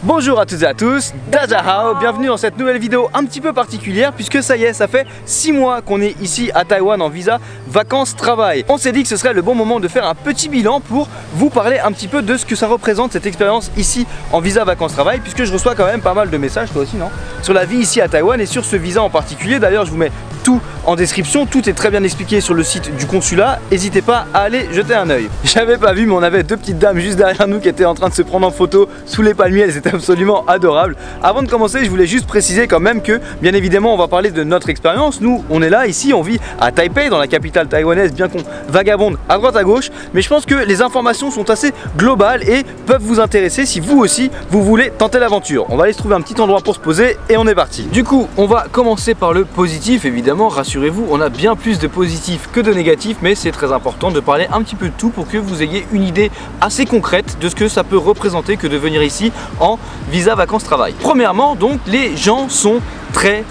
Bonjour à toutes et à tous, Dajahao, bienvenue dans cette nouvelle vidéo un petit peu particulière puisque ça y est, ça fait 6 mois qu'on est ici à Taïwan en visa vacances-travail. On s'est dit que ce serait le bon moment de faire un petit bilan pour vous parler un petit peu de ce que ça représente cette expérience ici en visa vacances-travail, puisque je reçois quand même pas mal de messages, toi aussi non, sur la vie ici à Taïwan et sur ce visa en particulier. D'ailleurs je vous mets tout en description, tout est très bien expliqué sur le site du consulat, n'hésitez pas à aller jeter un œil. J'avais pas vu mais on avait deux petites dames juste derrière nous qui étaient en train de se prendre en photo sous les palmiers, elles étaient absolument adorables. Avant de commencer, je voulais juste préciser quand même que bien évidemment on va parler de notre expérience. Nous on est là ici, on vit à Taipei dans la capitale taïwanaise, bien qu'on vagabonde à droite à gauche, mais je pense que les informations sont assez globales et peuvent vous intéresser si vous aussi vous voulez tenter l'aventure. On va aller se trouver un petit endroit pour se poser et on est parti. Du coup on va commencer par le positif. Évidemment, rassurez-vous, on a bien plus de positifs que de négatifs, mais c'est très important de parler un petit peu de tout pour que vous ayez une idée assez concrète de ce que ça peut représenter que de venir ici en visa vacances-travail. Premièrement, donc, les gens sont très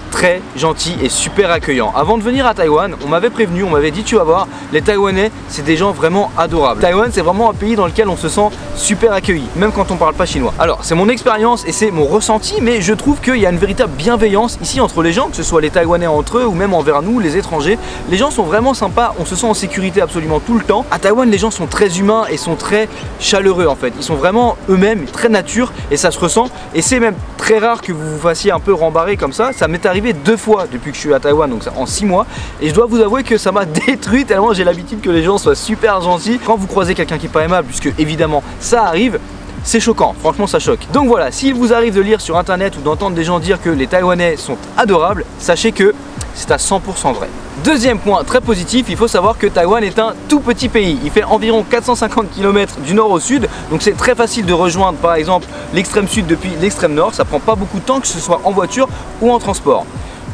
gentils et super accueillants. Avant de venir à Taïwan, on m'avait prévenu, on m'avait dit tu vas voir, les Taïwanais c'est des gens vraiment adorables. Taïwan c'est vraiment un pays dans lequel on se sent super accueilli, même quand on parle pas chinois. Alors c'est mon expérience et c'est mon ressenti, mais je trouve qu'il y a une véritable bienveillance ici entre les gens, que ce soit les Taïwanais entre eux ou même envers nous, les étrangers. Les gens sont vraiment sympas, on se sent en sécurité absolument tout le temps. À Taïwan les gens sont très humains et sont très chaleureux en fait. Ils sont vraiment eux-mêmes, très nature et ça se ressent. Et c'est même très rare que vous vous fassiez un peu rembarrer comme ça. Ça m'est arrivé 2 fois depuis que je suis à Taïwan, donc en 6 mois, et je dois vous avouer que ça m'a détruit tellement j'ai l'habitude que les gens soient super gentils. Quand vous croisez quelqu'un qui est pas aimable, puisque évidemment ça arrive, c'est choquant, franchement ça choque. Donc voilà, s'il vous arrive de lire sur internet ou d'entendre des gens dire que les Taïwanais sont adorables, sachez que c'est à 100% vrai. Deuxième point très positif, il faut savoir que Taïwan est un tout petit pays. Il fait environ 450 km du nord au sud, donc c'est très facile de rejoindre par exemple l'extrême sud depuis l'extrême nord. Ça prend pas beaucoup de temps, que ce soit en voiture ou en transport.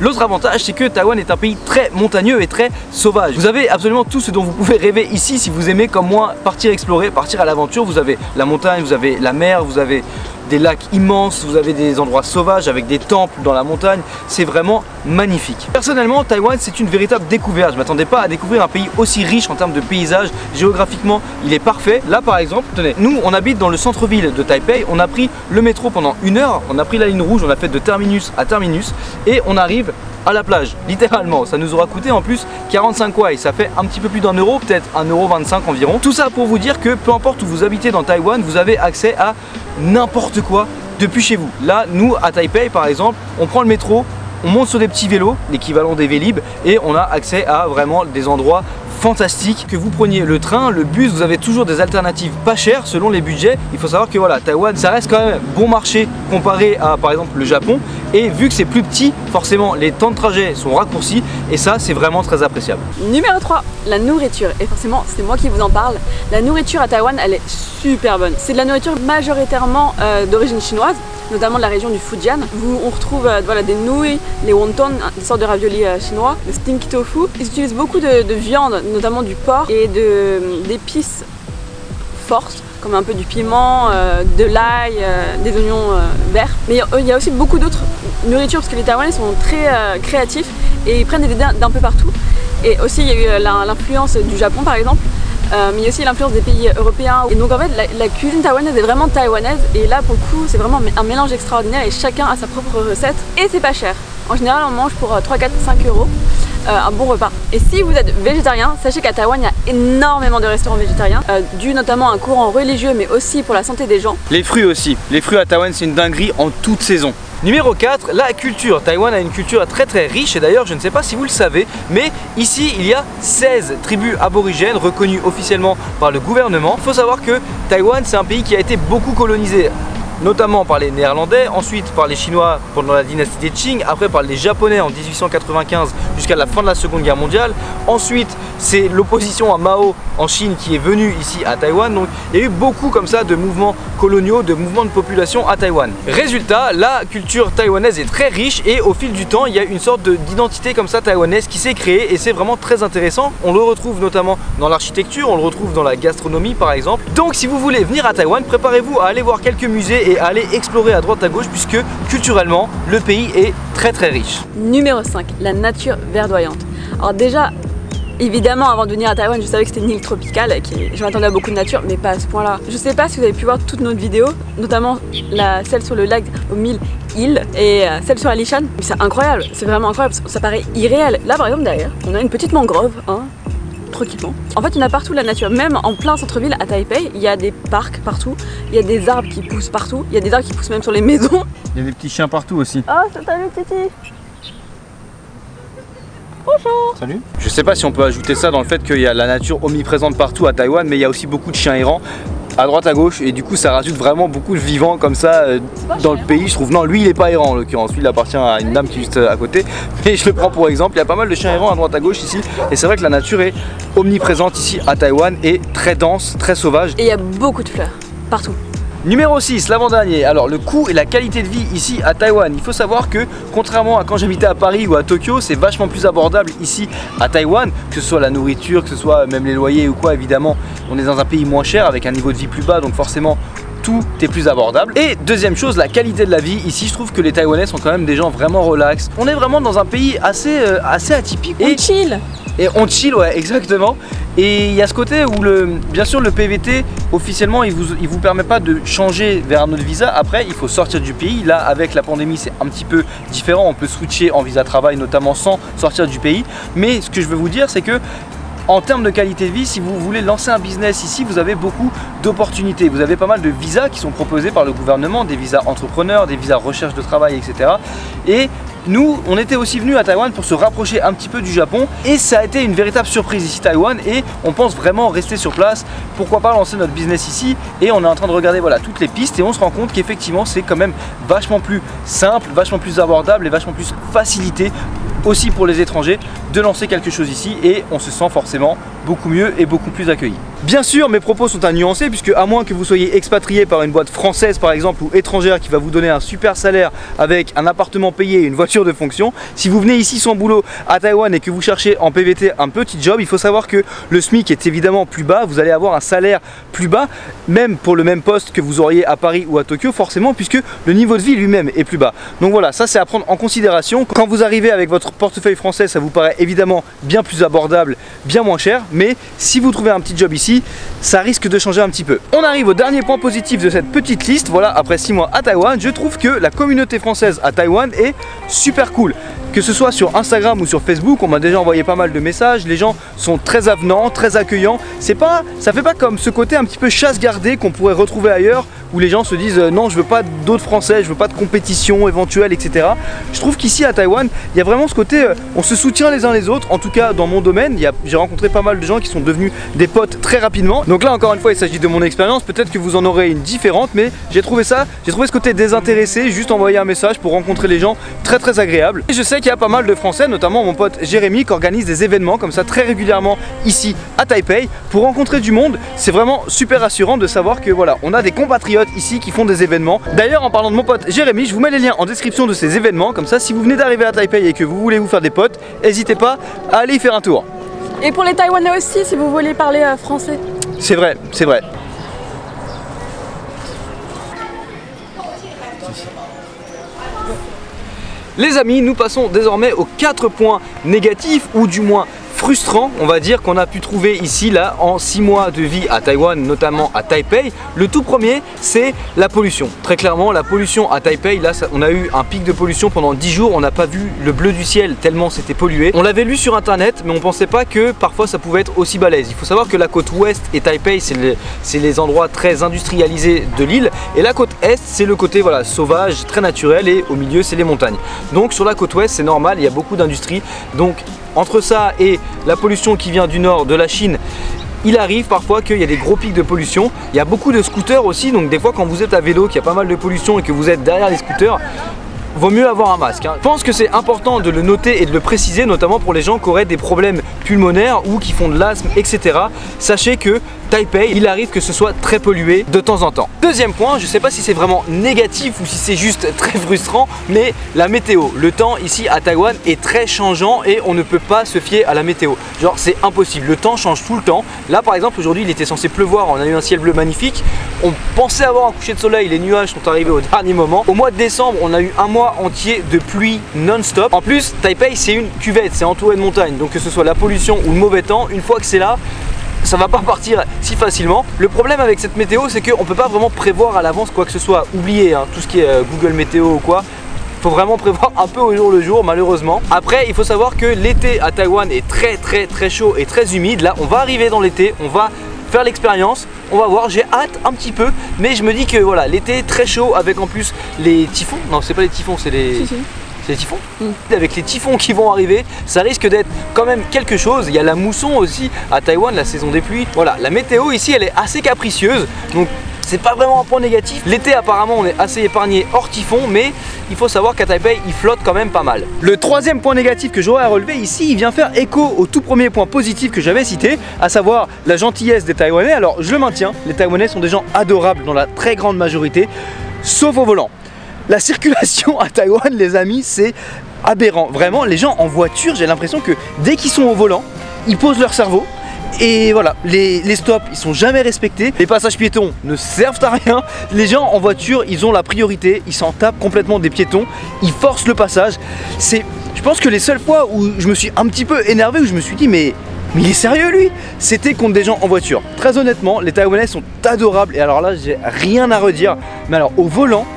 L'autre avantage, c'est que Taïwan est un pays très montagneux et très sauvage. Vous avez absolument tout ce dont vous pouvez rêver ici si vous aimez comme moi partir explorer, partir à l'aventure. Vous avez la montagne, vous avez la mer, vous avez des lacs immenses, vous avez des endroits sauvages avec des temples dans la montagne, c'est vraiment magnifique. Personnellement, Taïwan c'est une véritable découverte. Je m'attendais pas à découvrir un pays aussi riche en termes de paysages. Géographiquement, il est parfait. Là par exemple, tenez, nous on habite dans le centre-ville de Taipei, on a pris le métro pendant 1 heure, on a pris la ligne rouge, on a fait de terminus à terminus et on arrive à la plage, littéralement. Ça nous aura coûté en plus 45 kwai, ça fait un petit peu plus d'1 euro, peut-être 1,25 € environ. Tout ça pour vous dire que peu importe où vous habitez dans Taïwan, vous avez accès à n'importe quoi depuis chez vous. Là, nous à Taipei par exemple, on prend le métro, on monte sur des petits vélos, l'équivalent des Vélib, et on a accès à vraiment des endroits fantastique. Que vous preniez le train, le bus, vous avez toujours des alternatives pas chères selon les budgets. Il faut savoir que voilà, Taïwan ça reste quand même bon marché comparé à par exemple le Japon, et vu que c'est plus petit, forcément les temps de trajet sont raccourcis et ça c'est vraiment très appréciable. Numéro 3, la nourriture, et forcément c'est moi qui vous en parle. La nourriture à Taïwan elle est super bonne. C'est de la nourriture majoritairement d'origine chinoise, notamment de la région du Fujian. On retrouve voilà, des nouilles, les wonton, des sortes de raviolis chinois, le stinky tofu. Ils utilisent beaucoup de viande, notamment du porc et d'épices fortes, comme un peu du piment, de l'ail, des oignons verts. Mais il y a aussi beaucoup d'autres nourritures parce que les Taïwanais sont très créatifs et ils prennent des idées d'un peu partout. Et aussi il y a eu l'influence du Japon par exemple. Mais il y a aussi l'influence des pays européens. Et donc en fait la cuisine taïwanaise est vraiment taïwanaise. Et là pour le coup c'est vraiment un mélange extraordinaire et chacun a sa propre recette. Et c'est pas cher. En général on mange pour 3, 4, 5 € un bon repas. Et si vous êtes végétarien, sachez qu'à Taïwan il y a énormément de restaurants végétariens, dû notamment à un courant religieux mais aussi pour la santé des gens. Les fruits aussi. Les fruits à Taïwan c'est une dinguerie en toute saison. Numéro 4, la culture. Taïwan a une culture très riche et d'ailleurs je ne sais pas si vous le savez, mais ici il y a 16 tribus aborigènes reconnues officiellement par le gouvernement. Il faut savoir que Taïwan c'est un pays qui a été beaucoup colonisé, notamment par les Néerlandais, ensuite par les Chinois pendant la dynastie des Qing, après par les Japonais en 1895 jusqu'à la fin de la Seconde Guerre mondiale. Ensuite c'est l'opposition à Mao en Chine qui est venue ici à Taïwan. Donc il y a eu beaucoup comme ça de mouvements coloniaux, de mouvements de population à Taïwan. Résultat, la culture taïwanaise est très riche et au fil du temps il y a une sorte d'identité comme ça taïwanaise qui s'est créée et c'est vraiment très intéressant. On le retrouve notamment dans l'architecture, on le retrouve dans la gastronomie par exemple. Donc si vous voulez venir à Taïwan, préparez-vous à aller voir quelques musées et à aller explorer à droite à gauche puisque culturellement le pays est très riche. Numéro 5, la nature verdoyante. Alors déjà Évidemment, avant de venir à Taïwan, je savais que c'était une île tropicale, je m'attendais à beaucoup de nature, mais pas à ce point-là. Je sais pas si vous avez pu voir toutes nos vidéos, notamment celle sur le lac aux 1000 îles et celle sur Alishan. C'est incroyable, c'est vraiment incroyable, ça paraît irréel. Là par exemple derrière, on a une petite mangrove, hein, tranquillement. En fait, il y en a partout la nature, même en plein centre-ville à Taipei, il y a des parcs partout, il y a des arbres qui poussent partout, il y a des arbres qui poussent même sur les maisons. Il y a des petits chiens partout aussi. Oh, salut Titi. Bonjour. Salut. Je sais pas si on peut ajouter ça dans le fait qu'il y a la nature omniprésente partout à Taïwan, mais il y a aussi beaucoup de chiens errants à droite à gauche et du coup ça rajoute vraiment beaucoup de vivants comme ça dans le pays, je trouve. Non, lui il est pas errant en l'occurrence, lui il appartient à une dame qui est juste à côté, mais je le prends pour exemple. Il y a pas mal de chiens errants à droite à gauche ici et c'est vrai que la nature est omniprésente ici à Taïwan et très dense, très sauvage. Et il y a beaucoup de fleurs partout. Numéro 6, l'avant-dernier. Alors le coût et la qualité de vie ici à Taïwan. Il faut savoir que contrairement à quand j'habitais à Paris ou à Tokyo, c'est vachement plus abordable ici à Taïwan, que ce soit la nourriture, que ce soit même les loyers ou quoi. Évidemment, on est dans un pays moins cher avec un niveau de vie plus bas, donc forcément tout est plus abordable. Et deuxième chose, la qualité de la vie. Ici, je trouve que les Taïwanais sont quand même des gens vraiment relax. On est vraiment dans un pays assez atypique. On chill. Et on chill, ouais, exactement. Et il y a ce côté où bien sûr le PVT officiellement il vous permet pas de changer vers un autre visa. Après il faut sortir du pays. Là avec la pandémie c'est un petit peu différent. On peut switcher en visa travail notamment sans sortir du pays. Mais ce que je veux vous dire c'est que en termes de qualité de vie, si vous voulez lancer un business ici, vous avez beaucoup d'opportunités. Vous avez pas mal de visas qui sont proposés par le gouvernement, des visas entrepreneurs, des visas recherche de travail, etc. Et nous, on était aussi venus à Taïwan pour se rapprocher un petit peu du Japon et ça a été une véritable surprise ici Taïwan et on pense vraiment rester sur place. Pourquoi pas lancer notre business ici et on est en train de regarder voilà, toutes les pistes et on se rend compte qu'effectivement c'est quand même vachement plus simple, vachement plus abordable et vachement plus facilité aussi pour les étrangers de lancer quelque chose ici et on se sent forcément beaucoup mieux et beaucoup plus accueilli. Bien sûr mes propos sont à nuancer puisque à moins que vous soyez expatrié par une boîte française par exemple ou étrangère qui va vous donner un super salaire avec un appartement payé et une voiture de fonction, si vous venez ici sans boulot à Taïwan et que vous cherchez en PVT un petit job, il faut savoir que le SMIC est évidemment plus bas, vous allez avoir un salaire plus bas même pour le même poste que vous auriez à Paris ou à Tokyo forcément puisque le niveau de vie lui-même est plus bas. Donc voilà, ça c'est à prendre en considération. Quand vous arrivez avec votre portefeuille français, ça vous paraît évidemment bien plus abordable, bien moins cher, mais si vous trouvez un petit job ici, ça risque de changer un petit peu. On arrive au dernier point positif de cette petite liste. Voilà, après 6 mois à Taïwan, je trouve que la communauté française à Taïwan est super cool. Que ce soit sur Instagram ou sur Facebook, on m'a déjà envoyé pas mal de messages, les gens sont très avenants, très accueillants. Ça fait pas comme ce côté un petit peu chasse gardée qu'on pourrait retrouver ailleurs où les gens se disent non je veux pas d'autres français, je veux pas de compétition éventuelle, etc. Je trouve qu'ici à Taïwan, il y a vraiment ce côté on se soutient les uns les autres, en tout cas dans mon domaine, j'ai rencontré pas mal de gens qui sont devenus des potes très rapidement. Donc là encore une fois il s'agit de mon expérience, peut-être que vous en aurez une différente, mais j'ai trouvé ce côté désintéressé, juste envoyer un message pour rencontrer les gens très agréable. Et je sais qu'il y a pas mal de Français, notamment mon pote Jérémy qui organise des événements comme ça très régulièrement ici à Taipei pour rencontrer du monde. C'est vraiment super rassurant de savoir que voilà, on a des compatriotes ici qui font des événements. D'ailleurs en parlant de mon pote Jérémy, je vous mets les liens en description de ces événements, comme ça si vous venez d'arriver à Taipei et que vous voulez vous faire des potes, n'hésitez pas à aller y faire un tour. Et pour les Taïwanais aussi si vous voulez parler français. C'est vrai, c'est vrai. Les amis, nous passons désormais aux 4 points négatifs ou du moins frustrant, on va dire, qu'on a pu trouver ici là en 6 mois de vie à Taïwan, notamment à Taipei. Le tout premier, c'est la pollution. Très clairement, la pollution à Taipei, là on a eu un pic de pollution pendant 10 jours, on n'a pas vu le bleu du ciel tellement c'était pollué. On l'avait lu sur internet, mais on pensait pas que parfois ça pouvait être aussi balèze. Il faut savoir que la côte ouest et Taipei, c'est les endroits très industrialisés de l'île, et la côte est, c'est le côté voilà, sauvage, très naturel, et au milieu c'est les montagnes. Donc sur la côte ouest, c'est normal, il y a beaucoup d'industrie, donc entre ça et la pollution qui vient du nord de la Chine, il arrive parfois qu'il y a des gros pics de pollution. Il y a beaucoup de scooters aussi, donc des fois quand vous êtes à vélo, qu'il y a pas mal de pollution et que vous êtes derrière les scooters, vaut mieux avoir un masque. Je pense que c'est important de le noter et de le préciser, notamment pour les gens qui auraient des problèmes pulmonaires ou qui font de l'asthme, etc. Sachez que Taipei, il arrive que ce soit très pollué de temps en temps. Deuxième point, je sais pas si c'est vraiment négatif ou si c'est juste très frustrant, mais la météo. Le temps ici à Taïwan est très changeant et on ne peut pas se fier à la météo. Genre c'est impossible, le temps change tout le temps. Là par exemple aujourd'hui il était censé pleuvoir, on a eu un ciel bleu magnifique. On pensait avoir un coucher de soleil, les nuages sont arrivés au dernier moment. Au mois de décembre on a eu un mois entier de pluie non-stop. En plus Taipei c'est une cuvette, c'est entouré de montagnes, donc que ce soit la pollution ou le mauvais temps, une fois que c'est là, ça va pas partir si facilement. Le problème avec cette météo c'est qu'on peut pas vraiment prévoir à l'avance quoi que ce soit. Oubliez hein, tout ce qui est Google Météo ou quoi. Faut vraiment prévoir un peu au jour le jour malheureusement. Après il faut savoir que l'été à Taïwan est très chaud et très humide. Là on va arriver dans l'été, on va faire l'expérience, on va voir, j'ai hâte un petit peu, mais je me dis que voilà, l'été très chaud avec en plus les typhons, non c'est pas les typhons, c'est les... C'est les typhons. Avec les typhons qui vont arriver, ça risque d'être quand même quelque chose. Il y a la mousson aussi à Taïwan, la saison des pluies. Voilà, la météo ici elle est assez capricieuse, donc c'est pas vraiment un point négatif. L'été apparemment on est assez épargné hors typhon, mais il faut savoir qu'à Taipei il flotte quand même pas mal. Le troisième point négatif que j'aurais à relever ici, il vient faire écho au tout premier point positif que j'avais cité, à savoir la gentillesse des Taïwanais. Alors je le maintiens, les Taïwanais sont des gens adorables dans la très grande majorité, sauf au volant. La circulation à Taïwan les amis c'est aberrant. Vraiment les gens en voiture, j'ai l'impression que dès qu'ils sont au volant, ils posent leur cerveau. Et voilà, les stops ils sont jamais respectés, les passages piétons ne servent à rien, les gens en voiture ils ont la priorité, ils s'en tapent complètement des piétons, ils forcent le passage. Je pense que les seules fois où je me suis un petit peu énervé, où je me suis dit mais il est sérieux lui, c'était contre des gens en voiture. Très honnêtement, les Taïwanais sont adorables et alors là j'ai rien à redire, mais alors au volant,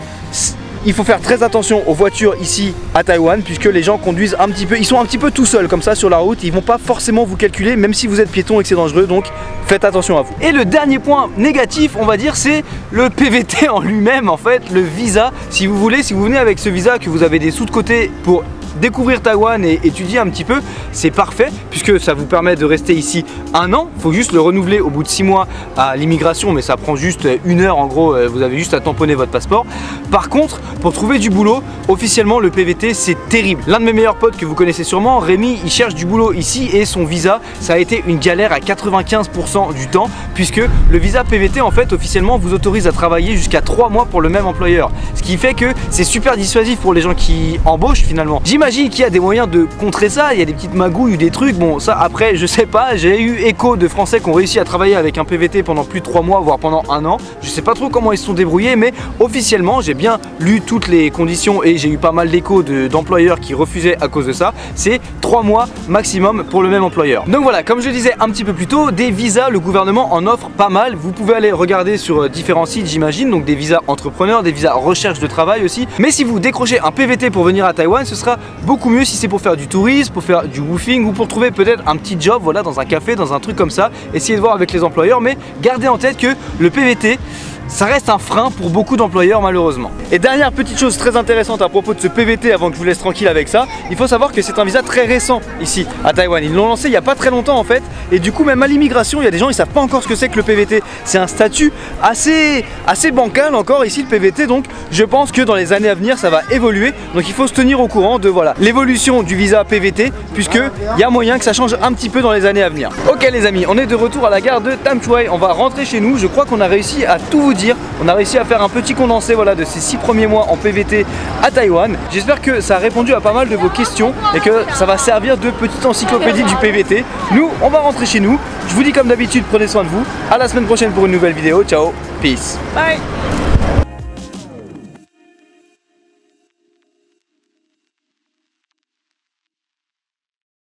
il faut faire très attention aux voitures ici à Taïwan puisque les gens conduisent un petit peu, ils sont un petit peu tout seuls comme ça sur la route, ils vont pas forcément vous calculer même si vous êtes piéton et que c'est dangereux, donc faites attention à vous. Et le dernier point négatif on va dire c'est le PVT en lui-même en fait, le visa. Si vous voulez, si vous venez avec ce visa que vous avez des sous de côté pour découvrir Taïwan et étudier un petit peu, c'est parfait puisque ça vous permet de rester ici un an. Il faut juste le renouveler au bout de 6 mois à l'immigration, mais ça prend juste 1 heure en gros, vous avez juste à tamponner votre passeport. Par contre, pour trouver du boulot, officiellement le PVT c'est terrible. L'un de mes meilleurs potes que vous connaissez sûrement, Rémi, il cherche du boulot ici et son visa, ça a été une galère à 95% du temps puisque le visa PVT en fait officiellement vous autorise à travailler jusqu'à 3 mois pour le même employeur. Ce qui fait que c'est super dissuasif pour les gens qui embauchent finalement. J'imagine qu'il y a des moyens de contrer ça, il y a des petites magouilles ou des trucs, bon ça après je sais pas, j'ai eu écho de Français qui ont réussi à travailler avec un PVT pendant plus de 3 mois voire pendant 1 an, je sais pas trop comment ils se sont débrouillés mais officiellement j'ai bien lu toutes les conditions et j'ai eu pas mal d'échos d'employeurs qui refusaient à cause de ça, c'est 3 mois maximum pour le même employeur. Donc voilà, comme je le disais un petit peu plus tôt, des visas, le gouvernement en offre pas mal, vous pouvez aller regarder sur différents sites j'imagine, donc des visas entrepreneurs, des visas recherche de travail aussi, mais si vous décrochez un PVT pour venir à Taïwan, ce sera beaucoup mieux si c'est pour faire du tourisme, pour faire du woofing ou pour trouver peut-être un petit job, voilà, dans un café, dans un truc comme ça, essayez de voir avec les employeurs, mais gardez en tête que le PVT ça reste un frein pour beaucoup d'employeurs malheureusement. Et dernière petite chose très intéressante à propos de ce PVT avant que je vous laisse tranquille avec ça, il faut savoir que c'est un visa très récent ici à Taïwan. Ils l'ont lancé il n'y a pas très longtemps en fait, et du coup même à l'immigration il y a des gens ils savent pas encore ce que c'est que le PVT. C'est un statut assez bancal encore ici le PVT, donc je pense que dans les années à venir ça va évoluer, donc il faut se tenir au courant de voilà l'évolution du visa PVT puisque il y a moyen que ça change un petit peu dans les années à venir. Ok les amis, on est de retour à la gare de Tam Chuai, on va rentrer chez nous, je crois qu'on a réussi à tout vous dire. On a réussi à faire un petit condensé voilà, de ces 6 premiers mois en PVT à Taïwan. J'espère que ça a répondu à pas mal de vos questions et que ça va servir de petite encyclopédie du PVT. Nous, on va rentrer chez nous. Je vous dis comme d'habitude, prenez soin de vous. À la semaine prochaine pour une nouvelle vidéo. Ciao, peace. Bye.